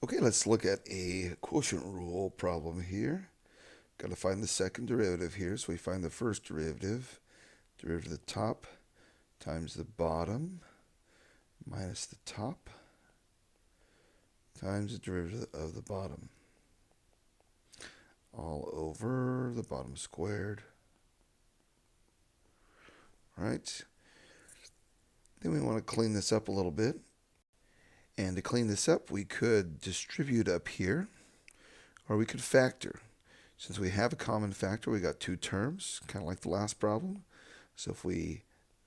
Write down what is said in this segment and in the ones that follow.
Okay, let's look at a quotient rule problem here. Got to find the second derivative here. So we find the first derivative, derivative of the top times the bottom minus the top times the derivative of the bottom all over the bottom squared. Right? Then we want to clean this up a little bit. And to clean this up, we could distribute up here, or we could factor. Since we have a common factor, we got two terms, kind of like the last problem. So if we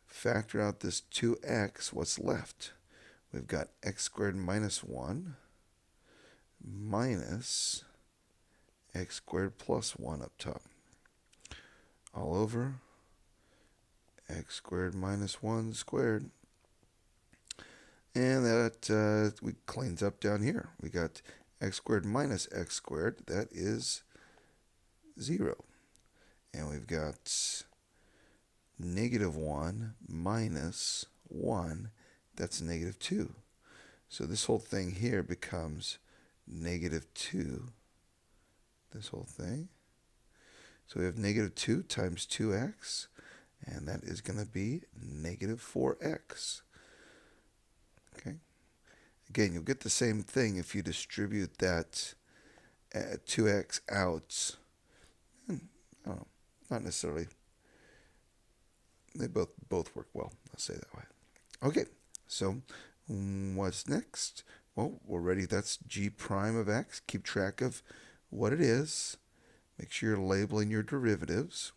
factor out this 2x, what's left? We've got x squared minus 1 minus x squared plus 1 up top. All over x squared minus 1 squared. And that we cleans up down here. We got x squared minus x squared. That is 0. And we've got negative 1 minus 1. That's negative 2. So this whole thing here becomes negative 2. This whole thing. So we have negative 2 times 2x. And that is going to be negative 4x. Okay. Again, you'll get the same thing if you distribute that 2x out. I don't know, not necessarily. They both work well. I'll say that way. Okay, so what's next? Well, we're ready. That's g prime of x. Keep track of what it is. Make sure you're labeling your derivatives.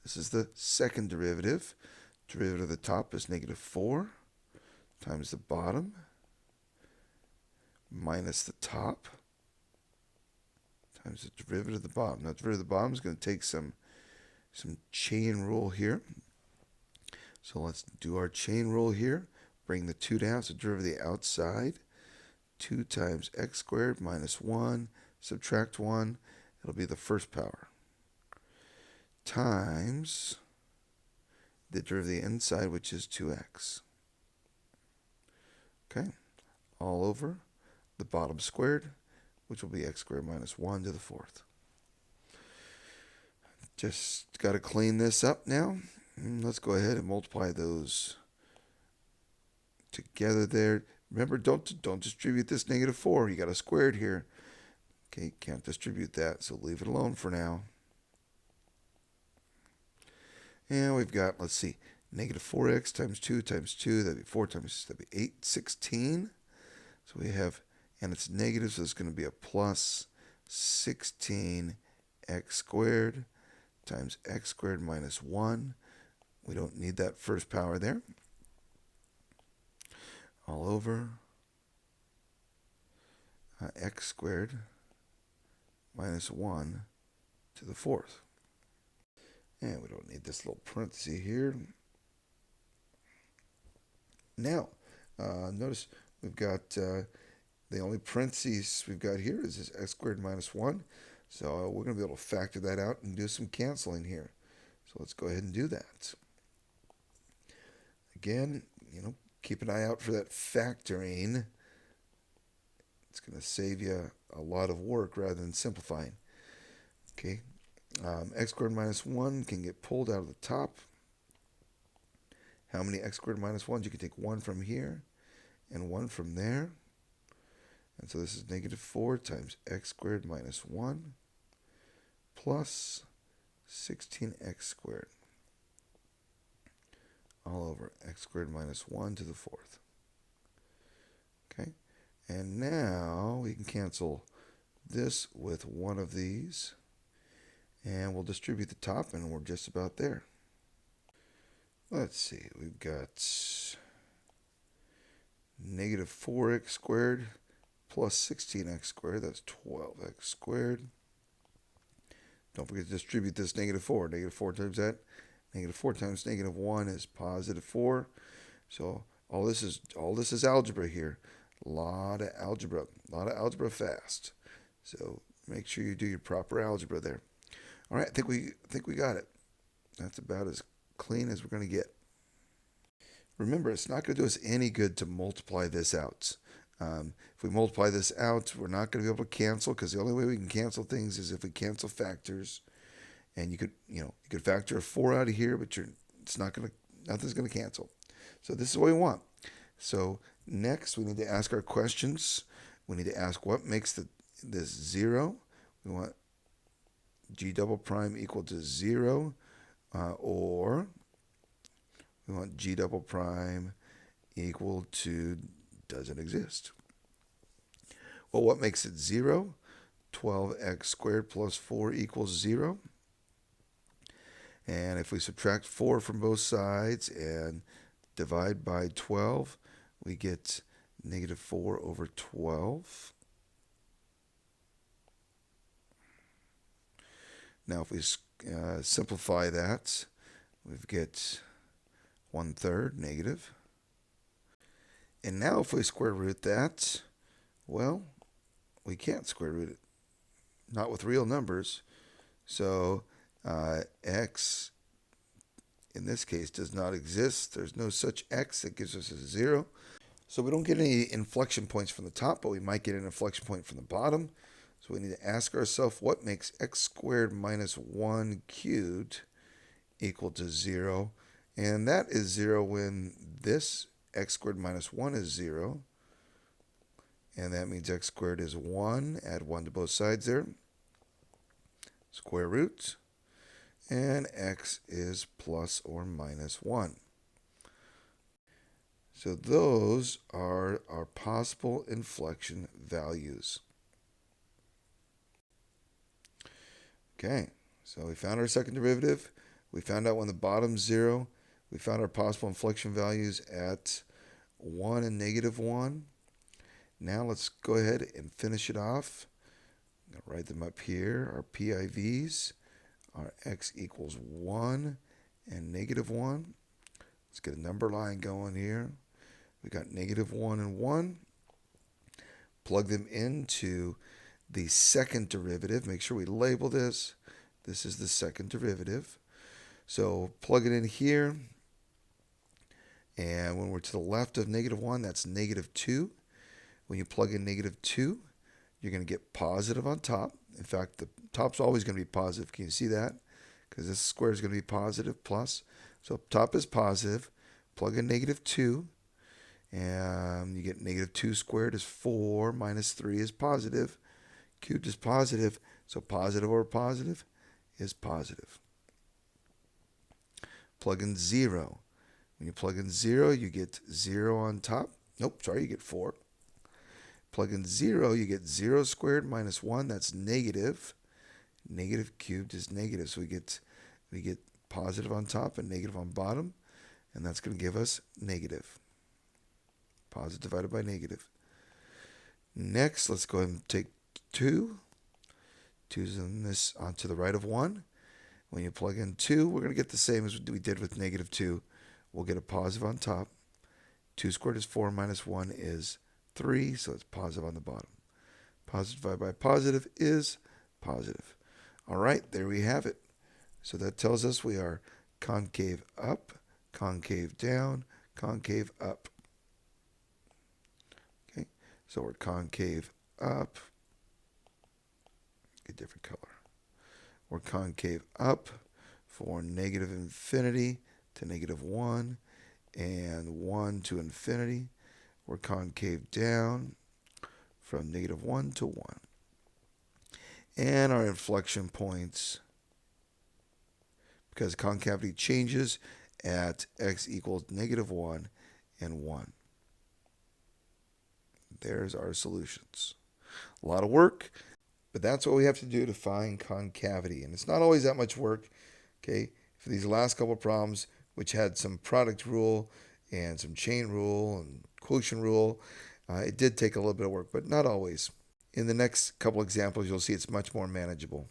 This is the second derivative. Derivative of the top is negative 4 times the bottom minus the top times the derivative of the bottom. Now, derivative of the bottom is going to take some chain rule here. So let's do our chain rule here. Bring the 2 down, so derivative of the outside. 2 times x squared minus 1, subtract 1. It'll be the first power. Times the derivative of the inside, which is 2x. Okay, all over the bottom squared, which will be x squared minus 1 to the 4th. Just got to clean this up now. Let's go ahead and multiply those together there. Remember, don't distribute this negative 4. You got a squared here. Okay, can't distribute that, so leave it alone for now. And we've got, let's see, negative 4x times 2 times 2, that'd be 4 times, that'd be 8, 16. So we have, and it's negative, so it's going to be a plus 16x squared times x squared minus 1. We don't need that first power there. All over x squared minus 1 to the 4th. And we don't need this little parenthesis here. Now, notice we've got the only parentheses we've got here is this x squared minus 1. So we're going to be able to factor that out and do some canceling here. So let's go ahead and do that. Again, keep an eye out for that factoring. It's going to save you a lot of work rather than simplifying. Okay, x squared minus 1 can get pulled out of the top. How many x squared minus 1s? You can take 1 from here and 1 from there. And so this is negative 4 times x squared minus 1 plus 16x squared all over x squared minus 1 to the 4th. Okay, and now we can cancel this with one of these. And we'll distribute the top, and we're just about there. Let's see, we've got negative 4x squared plus 16x squared. That's 12x squared. Don't forget to distribute this negative 4. Negative 4 times that. Negative 4 times negative 1 is positive 4. So all this is algebra here. A lot of algebra fast. So make sure you do your proper algebra there. All right, I think we got it. That's about as clean as we're going to get. Remember, it's not going to do us any good to multiply this out. If we multiply this out, we're not going to be able to cancel, because the only way we can cancel things is if we cancel factors. And you could factor a 4 out of here, but nothing's going to cancel. So this is what we want. So next, we need to ask our questions. We need to ask what makes this 0. We want g double prime equal to 0, or we want g double prime equal to doesn't exist. Well, what makes it 0? 12x squared plus 4 equals 0. And if we subtract 4 from both sides and divide by 12, we get negative 4 over 12. Now, if we simplify that, we get 1/3 negative. And now if we square root that, well, we can't square root it. Not with real numbers. So x, in this case, does not exist. There's no such x that gives us a 0. So we don't get any inflection points from the top, but we might get an inflection point from the bottom. So we need to ask ourselves, what makes x squared minus 1 cubed equal to 0? And that is 0 when this x squared minus 1 is 0. And that means x squared is 1. Add 1 to both sides there. Square root. And x is plus or minus 1. So those are our possible inflection values. Okay, so we found our second derivative. We found out when the bottom's 0. We found our possible inflection values at 1 and negative 1. Now let's go ahead and finish it off. I'm going to write them up here. Our PIVs are x equals 1 and negative 1. Let's get a number line going here. We got negative 1 and 1. Plug them into the second derivative. Make sure we label this. This is the second derivative. So plug it in here. And when we're to the left of negative 1, that's negative 2. When you plug in negative 2, you're going to get positive on top. In fact, the top's always going to be positive. Can you see that? Because this square is going to be positive plus. So top is positive. Plug in negative 2. And you get negative 2 squared is 4 minus 3 is positive. Cubed is positive, so positive over positive is positive. Plug in 0. When you plug in 0, you get 0 on top. Nope, sorry, you get 4. Plug in 0, you get 0 squared minus 1, that's negative. Negative cubed is negative, so we get positive on top and negative on bottom, and that's going to give us negative. Positive divided by negative. Next, let's go ahead and take 2. 2's in this onto the right of 1. When you plug in 2, we're going to get the same as we did with negative 2. We'll get a positive on top. 2 squared is 4 minus 1 is 3, so it's positive on the bottom. Positive divided by positive is positive. All right, there we have it. So that tells us we are concave up, concave down, concave up. Okay, so we're concave up. A different color. We're concave up for negative infinity to negative 1 and 1 to infinity. We're concave down from negative 1 to 1. And our inflection points, because concavity changes at x equals negative 1 and 1. There's our solutions. A lot of work. But that's what we have to do to find concavity. And it's not always that much work. Okay, for these last couple of problems, which had some product rule and some chain rule and quotient rule, it did take a little bit of work, but not always. In the next couple examples, you'll see it's much more manageable.